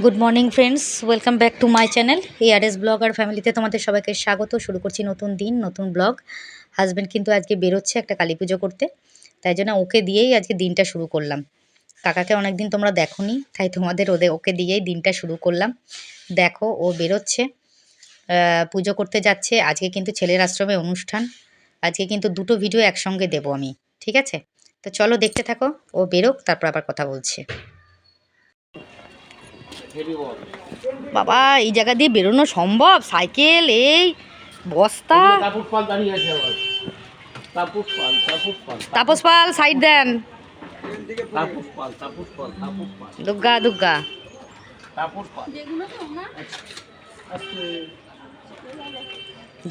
Good morning friends, welcome back to my channel ARS blog আর ফ্যামিলিতে তোমাদের সবাইকে স্বাগত। শুরু করছি নতুন দিন, নতুন ব্লগ। হাজব্যান্ড কিন্তু আজকে বেরোচ্ছে একটা কালী পুজো করতে, তাই জন্য ওকে দিয়েই আজকে দিনটা শুরু করলাম। কাকাকে অনেকদিন তোমরা দেখোনি, তাই ওকে দিয়েই দিনটা শুরু করলাম। দেখো ও বেরোচ্ছে, পুজো করতে যাচ্ছে। আজকে কিন্তু ছেলের আশ্রমে অনুষ্ঠান। আজকে কিন্তু দুটো ভিডিও একসঙ্গে দেবো আমি, ঠিক আছে? তো চলো দেখতে থাকো, ও বেরোক, তারপর আবার কথা বলছে। বাবা, এই জায়গা দিয়ে বেরোনো সম্ভব? সাইকেল, এই বস্তা। তাপস পাল, সাইড দেন। দুর্গা দুর্গা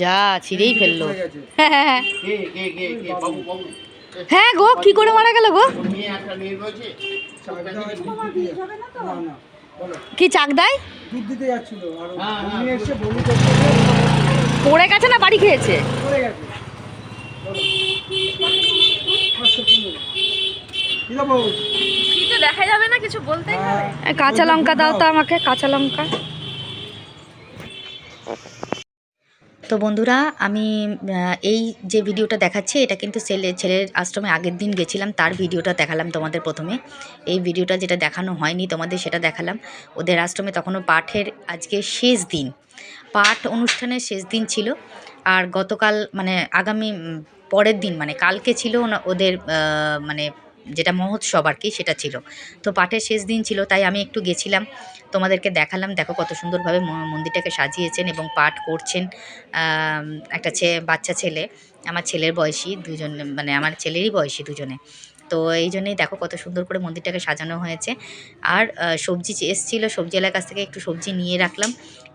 যা ছিঁড়েই ফেললো। হ্যাঁ গো, কি করে মারা গেল গো? কি চাক দেয়? দুধ দিতে যাচ্ছিল আর উনি এসে পড়ে গেছে না বাড়ি খেয়েছে? পড়ে গেছে। কিছু দেখা যাবে না, কিছু বলতে হবে। কাঁচা লঙ্কা দাও তো আমাকে, কাঁচা লঙ্কা। তো বন্ধুরা, আমি এই যে ভিডিওটা দেখাচ্ছি এটা কিন্তু ছেলের আশ্রমে আগের দিন গেছিলাম, তার ভিডিওটা দেখালাম তোমাদের প্রথমে। এই ভিডিওটা যেটা দেখানো হয়নি তোমাদের সেটা দেখালাম। ওদের আশ্রমে তখনও পাঠের আজকে শেষ দিন, পাঠ অনুষ্ঠানের শেষ দিন ছিল। আর গতকাল মানে আগামী পরের দিন মানে কালকে ছিল ওদের মানে যেটা মহোৎসব আর কি, সেটা ছিল। তো পাঠের শেষ দিন ছিল, তাই আমি একটু গেছিলাম, তোমাদেরকে দেখালাম। দেখো কত সুন্দরভাবে মন্দিরটাকে সাজিয়েছেন এবং পাঠ করছেন একটা বাচ্চা ছেলে, আমার ছেলের বয়সী দুজন, মানে আমার ছেলেরই বয়সী দুজনে। তো এই জন্যেই দেখো কত সুন্দর করে মন্দিরটাকে সাজানো হয়েছে। আর সবজি এসেছিলো, সবজিওয়ালার কাছ থেকে একটু সবজি নিয়ে রাখলাম,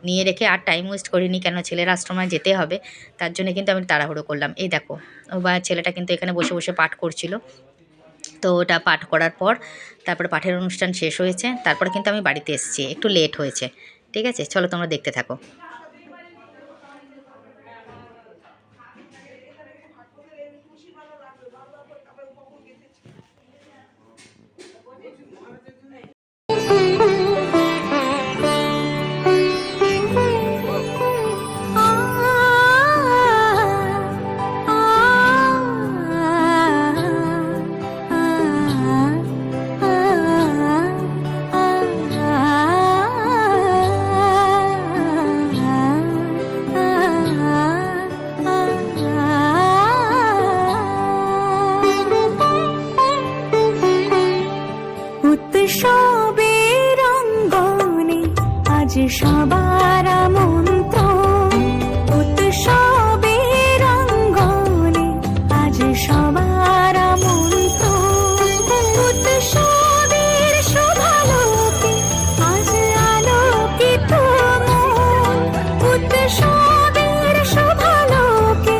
নিয়ে রেখে আর টাইম ওয়েস্ট করিনি, কেন ছেলের আশ্রমে যেতে হবে, তার জন্য কিন্তু আমি তাড়াহুড়ো করলাম। এই দেখো ছেলেটা কিন্তু এখানে বসে বসে পাঠ করছিল। তো ওটা পাঠ করার পর তারপরে পাঠের অনুষ্ঠান শেষ হয়েছে, তারপরে কিন্তু আমি বাড়িতে এসেছি, একটু লেট হয়েছে। ঠিক আছে, চলো তোমরা দেখতে থাকো। উৎসবের অঙ্গনে আজ সবার আমন্ত্রণ, উৎসবের অঙ্গনে আজ সবার আমন্ত্রণ, উৎসবের শোভালোকে আজ আলোকিত মন, উৎসবের শোভালোকে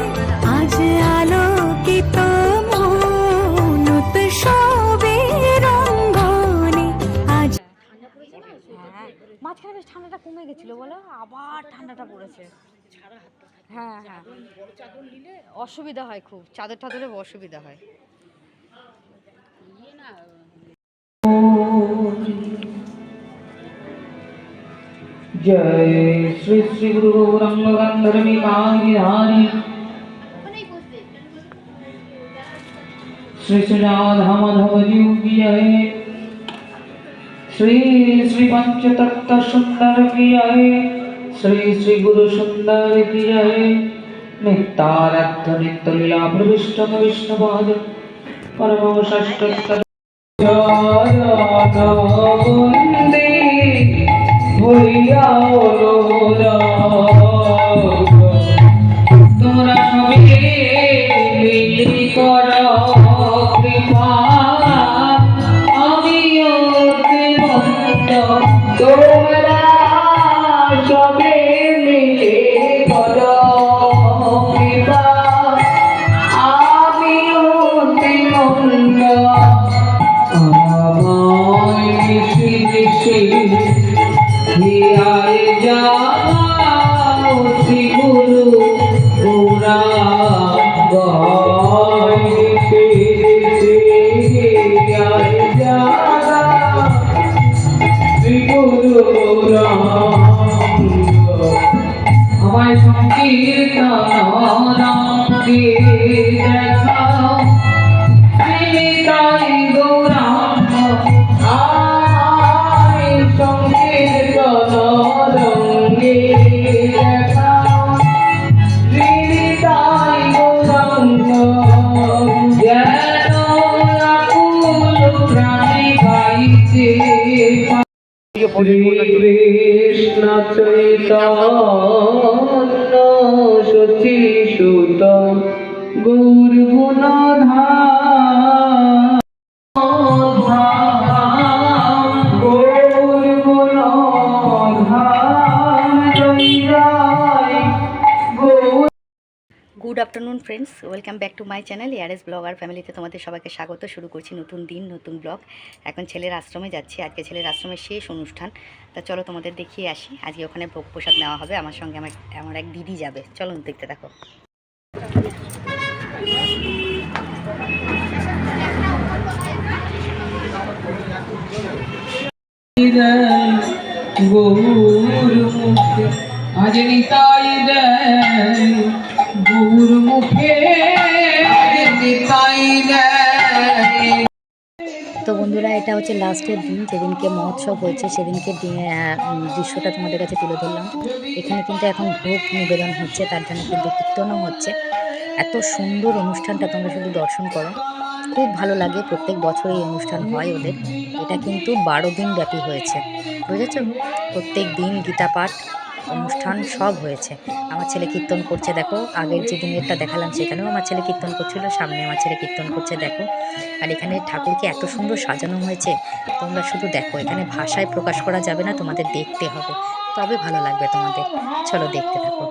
আজ আলোকিত মন, উৎসবের মাঝখানে বেশ ঠান্ডাটা কমে গেছিলো বলো, আবার ঠান্ডাটা পড়েছে। হ্যাঁ হ্যাঁ, অসুবিধা হয় খুব, চাদর টাদরে অসুবিধা হয়। जय श्री श्री गुरु गौरांग गंधर्वी कामिहारी श्री श्री राधा माधव जी की जय, श्री श्री पंचतत्व सुंदर की जय, श्री श्री गुरु सुंदर की जय, नित्याराध्य नित्य लीला प्रविष्ट विष्णुपाद परम षष्ठ वंदे भैया তোমরা সবে কর কৃপা, আমিও দেবন্ত, তোমরা সবে মিলে কর কৃপা, আমিও দেবন্ত, আমায় ঋষি ঋষি হিয়ায় যাও শ্রী গুরু গৌরাঙ্গ, ঋষি ঋষি হিয়ায় যাও শ্রী গুরু আমায় সংকীর্তনকে দেখাও তাই গৌরাঙ্গ আয় সংকীর্তনকে দেখাও তাই গৌরাঙ্গ যেন আকুল প্রাণী গাইছে কৃষ্ণ চৈতন্য সচি সুত গৌর গুণধাম গৌর গুণধাম জয় জয় Gaur. Good afternoon friends, welcome back to my channel ARS blogger ফ্যামিলিতে তোমাদের সবাইকে স্বাগত। শুরু করছি নতুন দিন নতুন ব্লগ। এখন ছেলের আশ্রমে যাচ্ছি, আজকে ছেলের আশ্রমের শেষ অনুষ্ঠান। তা চলো তোমাদের দেখিয়ে আসি। আজকে ওখানে ভোগ প্রসাদ নেওয়া হবে, আমার সঙ্গে আমার এক দিদি যাবে। চলো দেখতে থাকো। গৌর মুখে আজ নিতাই দেয় গৌর মুখে আজ নিতাই দেয়। তো বন্ধুরা, এটা হচ্ছে লাস্টের দিন, যেদিনকে মহোৎসব হয়েছে সেদিনকে দৃশ্যটা তোমাদের কাছে তুলে ধরলাম। এখানে কিন্তু এখন ভোগ নিবেদন হচ্ছে, তার জন্য কিন্তু কীর্তনও হচ্ছে। এত সুন্দর অনুষ্ঠানটা তোমরা শুধু দর্শন করো, খুব ভালো লাগে। প্রত্যেক বছর এই অনুষ্ঠান হয় ওদের। এটা কিন্তু 12 দিন ব্যাপী হয়েছে, বুঝেছ? প্রত্যেক দিন গীতা পাঠ অনুষ্ঠান সব হয়েছে। আমার ছেলে কীর্তন করছে, দেখো। আগের যে দিনেরটা দেখালাম সেখানেও আমার ছেলে কীর্তন করছিল, সামনে আমার ছেলে কীর্তন করছে, দেখো। আর এখানে ঠাকুরকে এত সুন্দর সাজানো হয়েছে, তোমরা শুধু দেখো। এখানে ভাষায় প্রকাশ করা যাবে না, তোমাদের দেখতে হবে, তবে ভালো লাগবে তোমাদের। চলো দেখতে থাকো।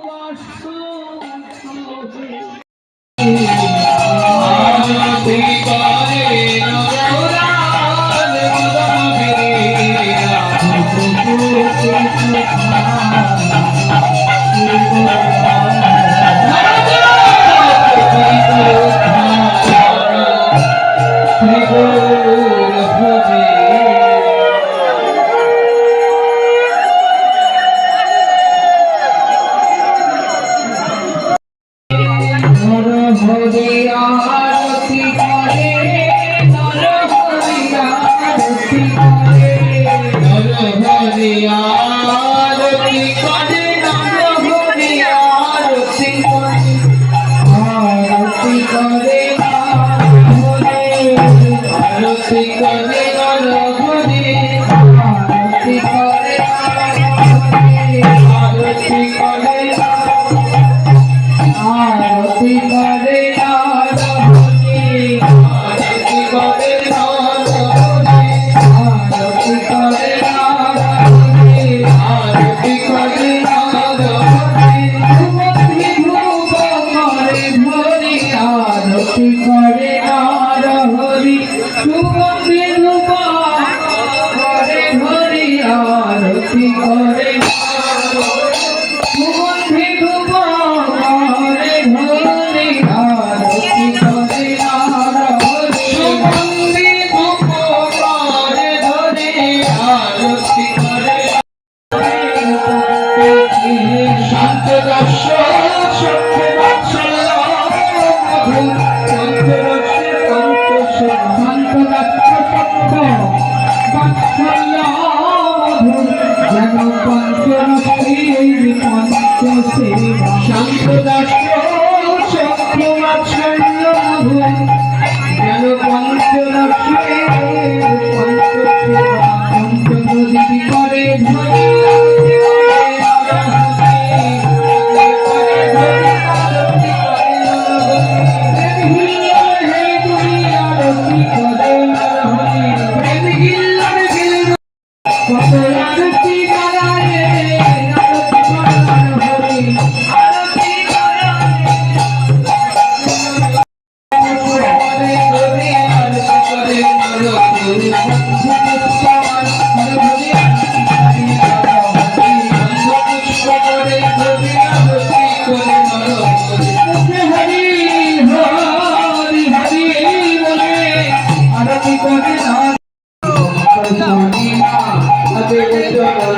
Hare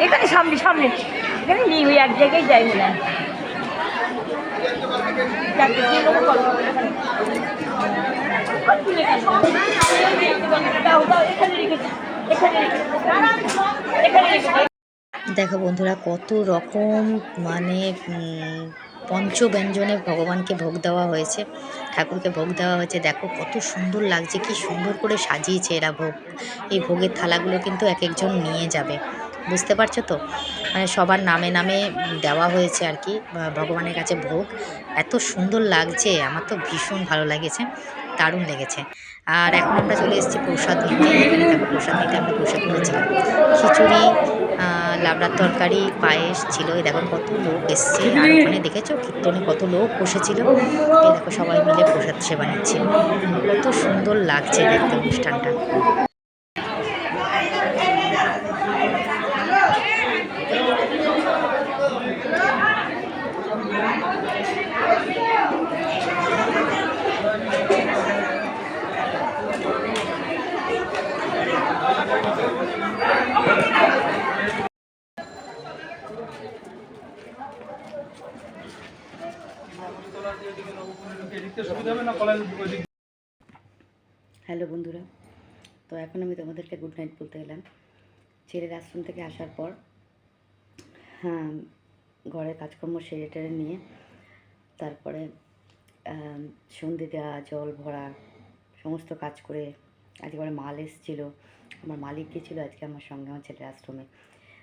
এখানে সামনে সামনে এখানে নিই ওই এক জায়গায় যাই মনে হয় দেখো বন্ধুরা কত রকম মানে পঞ্চব্যঞ্জনে ভগবানকে ভোগ দেওয়া হয়েছে, ঠাকুরকে ভোগ দেওয়া হয়েছে। দেখো কত সুন্দর লাগছে, কি সুন্দর করে সাজিয়েছে এরা ভোগ। এই ভোগের থালাগুলো কিন্তু এক একজন নিয়ে যাবে, বুঝতে পারছো তো, মানে সবার নামে নামে দেওয়া হয়েছে আর কি ভগবানের কাছে ভোগ। এত সুন্দর লাগছে, আমার তো ভীষণ ভালো লেগেছে, দারুণ লেগেছে। আর এখন আমরা চলে এসেছি প্রসাদ নিতে। এখানে দেখো প্রসাদ নিতে আমরা প্রসাদ নিয়েছিলাম, খিচুড়ি, লাবড়ার তরকারি, পায়েস ছিল। এই দেখো কত লোক এসছে, আর ওখানে দেখেছো কীর্তনে কত লোক বসেছিল। এই দেখো সবাই মিলে প্রসাদ সেবা নিচ্ছিল, কত সুন্দর লাগছে দেখতে অনুষ্ঠানটা। হ্যালো বন্ধুরা, তো এখন আমি তোমাদেরকে গুড নাইট বলতে এলাম। ছেলের আশ্রম থেকে আসার পর হ্যাঁ ঘরের কাজকর্ম সেরে টেরে নিয়ে তারপরে সন্ধে দেওয়া, জল ভরা, সমস্ত কাজ করে আজকে আমার মাল এসেছিলো, আমার মালিক গিয়েছিলো আজকে আমার সঙ্গে আমার ছেলের আশ্রমে।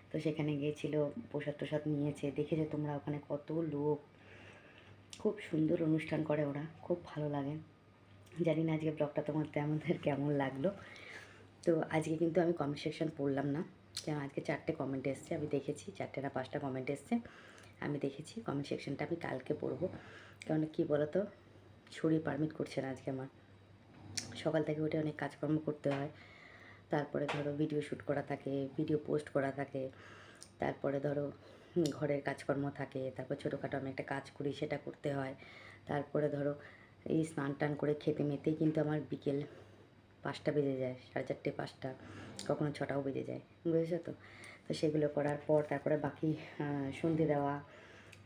তো সেখানে গিয়েছিলো, প্রসাদ টোসাদ নিয়েছে, দেখেছো তোমরা ওখানে কত লোক, খুব সুন্দর অনুষ্ঠান করে ওরা, খুব ভালো লাগে। জানি না আজকে ব্লগটা আমাদের কেমন লাগলো। তো আজকে কিন্তু আমি কমেন্ট সেকশন পড়লাম না, কেন আজকে 4টে কমেন্ট এসছে, আমি দেখেছি 4টে না 5টা কমেন্ট এসছে, আমি দেখেছি। কমেন্ট সেকশনটা আমি কালকে পড়বো, কারণ কী বলো তো, শরীর পারমিট করছে না আজকে আমার। সকাল থেকে উঠে অনেক কাজকর্ম করতে হয়, তারপরে ধরো ভিডিও শ্যুট করা থাকে, ভিডিও পোস্ট করা থাকে, তারপরে ধরো ঘরের কাজকর্ম থাকে, তারপর ছোটোখাটো আমি একটা কাজ করি সেটা করতে হয়, তারপরে ধরো এই স্নান টান করে খেতে মেতেই কিন্তু আমার বিকেল 5টা বেজে যায়, 4:30 5টা, কখনো 6টাও বেজে যায়, বুঝেছো তো। তো সেগুলো করার পর তারপরে বাকি সন্ধে দেওয়া।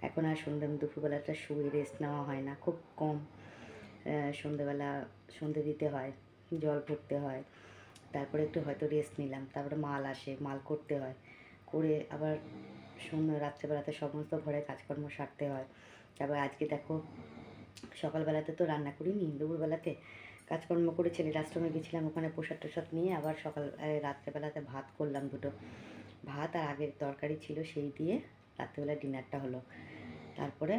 এখন আর দুপুরবেলাটা শুয়ে রেস্ট নেওয়া হয় না, খুব কম। সন্ধেবেলা সন্ধে দিতে হয়, জল ভরতে হয়, তারপরে একটু হয়তো রেস্ট নিলাম, তারপরে মাল আসে, মাল করতে হয়, করে আবার রাত্রেবেলাতে সমস্ত ঘরে কাজকর্ম সারতে হয়। তারপর আজকে দেখো সকালবেলাতে তো রান্না করিনি, দুপুরবেলাতে কাজকর্ম করে ছেলের আশ্রমে গেছিলাম, ওখানে প্রসাদ টোসাদ নিয়ে আবার রাত্রেবেলাতে ভাত করলাম, 2টো ভাত আর আগের তরকারি ছিল, সেই দিয়ে রাত্রেবেলা ডিনারটা হলো। তারপরে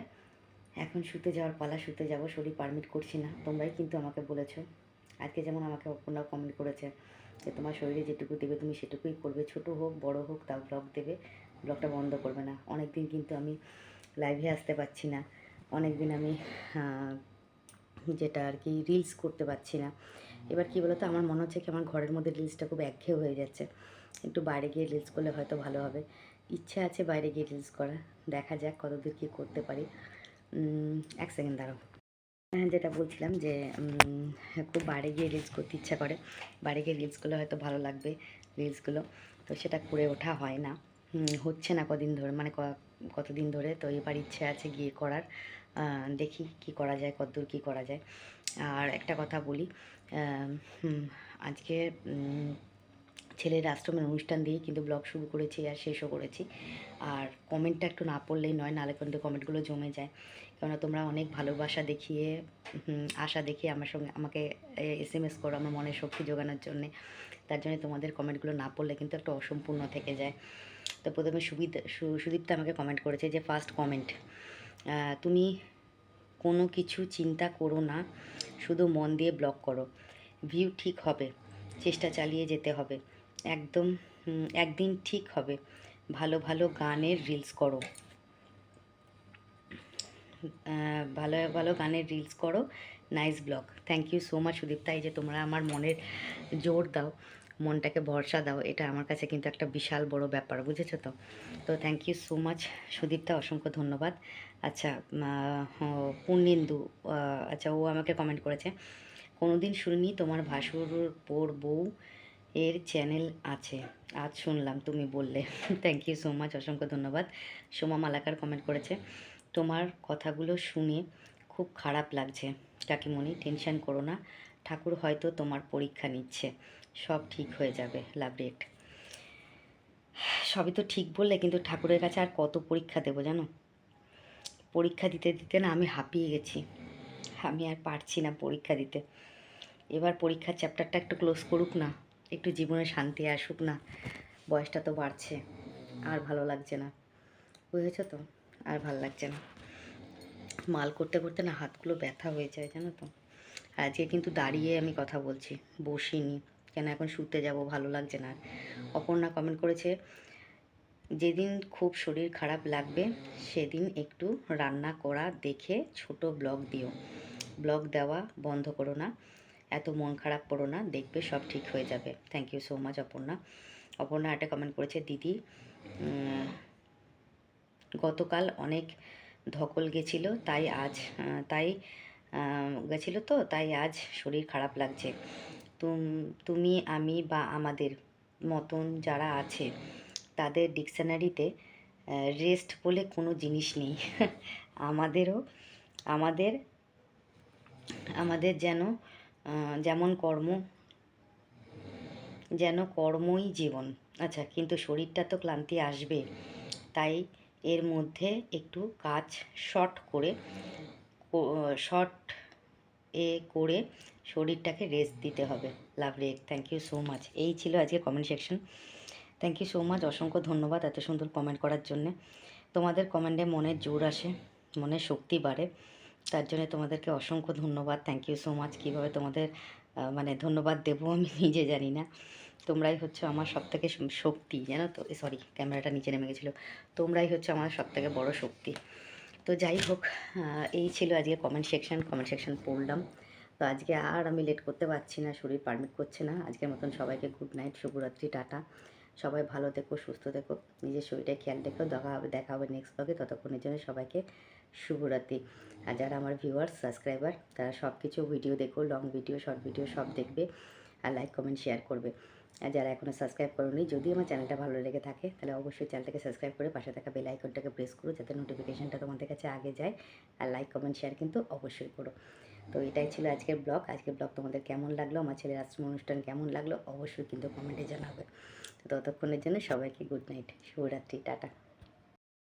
এখন শুতে যাওয়ার পালা, শুতে যাব, শরীর পারমিট করছি না। তোমরাই কিন্তু আমাকে বলেছো, আজকে যেমন আমাকে অপর্ণাও কমেন্ট করেছে যে তোমার শরীরে যেটুকু দেবে তুমি সেটুকুই করবে, ছোটো হোক বড় হোক তাও ব্লগ দেবে, ব্লগটা বন্ধ করবে না। অনেক দিন কিন্তু আমি লাইভে আসতে পারছি না, অনেক দিন আমি যেটা আর কি রিলস করতে পারছি না। এবার কী বলো তো, আমার মনে হচ্ছে কি আমার ঘরের মধ্যে রিলসটা খুব একঘেয়ে হয়ে যাচ্ছে, একটু বাইরে গিয়ে রিলস করলে হয়তো ভালো হবে। ইচ্ছে আছে বাইরে গিয়ে রিলস করা, দেখা যাক কতদূর কী করতে পারি। 1 সেকেন্ড দাঁড়াও। হ্যাঁ, যেটা বলছিলাম যে খুব বাইরে গিয়ে রিলস করতে ইচ্ছা করে, বাইরে গিয়ে রিলস করলে হয়তো ভালো লাগবে রিলসগুলো, তো সেটা করে ওঠা হয় না, হচ্ছে না কদিন ধরে, মানে কতদিন ধরে। তো এবার ইচ্ছে আছে গিয়ে করার, দেখি কি করা যায়, কতদূর কী করা যায়। আর একটা কথা বলি, আজকে ছেলের আশ্রমের অনুষ্ঠান দিয়েই কিন্তু ব্লগ শুরু করেছি আর শেষও করেছি। আর কমেন্টটা একটু না পড়লেই নয়, নাহলে কিন্তু কমেন্টগুলো জমে যায়, কেননা তোমরা অনেক ভালোবাসা দেখিয়ে, আশা দেখিয়ে আমাকে SMS করো আমার মনের শক্তি জোগানোর জন্যে। তার জন্য তোমাদের কমেন্টগুলো না পড়লে কিন্তু একটা অসম্পূর্ণ থেকে যায়। তো প্রথমে সুদীপ্তা আমাকে কমেন্ট করেছে, যে ফার্স্ট কমেন্ট, তুমি কোনো কিছু চিন্তা করো না, শুধু মন দিয়ে ব্লগ করো, ভিউ ঠিক হবে, চেষ্টা চালিয়ে যেতে হবে, একদিন ঠিক হবে, ভালো ভালো গানের রিলস করো, ভালো ভালো গানের রিলস করো, nice blog. Thank you so much Sudipta, এই যে তোমরা আমার মনের জোর দাও, মনটাকে ভরসা দাও, এটা আমার কাছে কিন্তু একটা বিশাল বড় ব্যাপার, বুঝেছো তো? তো thank you so much Sudipta, অসংখ্য ধন্যবাদ। আচ্ছা, পূর্ণেন্দু, আচ্ছা ও আমাকে কমেন্ট করেছে, কোনোদিন শুনিনি তোমার ভাসুর পোর বউ এর চ্যানেল আছে, আজ শুনলাম তুমি বললে। থ্যাংক ইউ সো মাচ, অসংখ্য ধন্যবাদ। সোমা মালাকার কমেন্ট করেছে, তোমার কথাগুলো শুনে খুব খারাপ লাগছে কাকিমণি, টেনশন করো না, ঠাকুর হয়তো তোমার পরীক্ষা নিচ্ছে, সব ঠিক হয়ে যাবে। লাভ রেট। সবই তো ঠিক বললে, কিন্তু ঠাকুরের কাছে আর কত পরীক্ষা দেবো জানো? পরীক্ষা দিতে দিতে না আমি হাঁপিয়ে গেছি, আমি আর পারছি না পরীক্ষা দিতে। এবার পরীক্ষার চ্যাপ্টারটা একটু ক্লোজ করুক না, একটু জীবনে শান্তি আসুক না, বয়সটা তো বাড়ছে, আর ভালো লাগছে না, বুঝেছো তো? আর ভালো লাগছে না, মাল করতে করতে না হাতগুলো ব্যথা হয়ে যায় জানো তো। আজকে কিন্তু দাঁড়িয়ে আমি কথা বলছি, বসিনি, কেন এখন শুতে যাব, ভালো লাগছে না। অপর্ণা কমেন্ট করেছে, যেদিন খুব শরীর খারাপ লাগবে সেদিন একটু রান্না করা দেখে ছোট ব্লগ দিও, ব্লগ দেওয়া বন্ধ করো না, এত মন খারাপ করো না, দেখবে সব ঠিক হয়ে যাবে। Thank you so much Aparna. Aparna একটা কমেন্ট করেছে, দিদি গতকাল অনেক ধকল গেছিলো তাই আজ গেছিলো তো তাই আজ শরীর খারাপ লাগছে। তুমি আমি বা আমাদের মতন যারা আছে তাদের ডিকশনারিতে রেস্ট বলে কোনো জিনিস নেই। আমাদেরও আমাদের আমাদের যেমন কর্মই জীবন। আচ্ছা, কিন্তু শরীরটা তো ক্লান্তি আসবে, তাই এর মধ্যে একটু কাজ শর্ট করে শরীরটাকে রেস্ট দিতে হবে। লাভ রেক, থ্যাংক ইউ সো মাচ। এই ছিল আজকে comment section. Thank you so much, অসংখ্য ধন্যবাদ এত সুন্দর কমেন্ট করার জন্যে। তোমাদের কমেন্টে মনের জোর আসে, মনের শক্তি বাড়ে, তার জন্য তোমাদেরকে অসংখ্য ধন্যবাদ। Thank you so much. কীভাবে তোমাদের মানে ধন্যবাদ দেবো আমি নিজে জানি না। তোমরাই হচ্ছে আমার সবথেকে শক্তি, জানো তো? সরি, ক্যামেরাটা নিচে নেমে গেছিলো। তোমরাই হচ্ছে আমার সবথেকে বড় শক্তি। তো যাই হোক, এই ছিল আজকে কমেন্ট সেকশন পড়লাম। তো আজকে আর আমি লেট করতে পারছি না, শরীর পারমিট করছে না। আজকের মতন সবাইকে গুড নাইট, শুভরাত্রি, টাটা। সবাই ভালো থেকো, সুস্থ থেকো, নিজের শরীরটাকে খেয়াল রেখো। দেখা হবে নেক্সট ব্লগে। ততক্ষণের জন্য সবাইকে শুভরাত্রি। আর যারা আমার ভিউয়ার্স, সাবস্ক্রাইবার, তারা সব কিছু ভিডিও দেখো, লং ভিডিও, শর্ট ভিডিও সব দেখবে, আর লাইক কমেন্ট শেয়ার করবে। আর যারা এখনও সাবস্ক্রাইব করোনি, যদি আমার চ্যানেলটা ভালো লেগে থাকে তাহলে অবশ্যই চ্যানেলটাকে সাবস্ক্রাইব করে পাশে থাকা বেল আইকনটাকে প্রেস করো, যাতে নোটিফিকেশনটা তোমাদের কাছে আগে যায়। আর লাইক কমেন্ট শেয়ার কিন্তু অবশ্যই করো। তো এটাই ছিল আজকের ব্লগ। তোমাদের কেমন লাগলো, আমার ছেলের আশ্রম অনুষ্ঠান কেমন লাগলো, অবশ্যই কিন্তু কমেন্টে জানাবে। তো ততক্ষণের জন্য সবাইকে গুড নাইট, শুভরাত্রি, টাটা।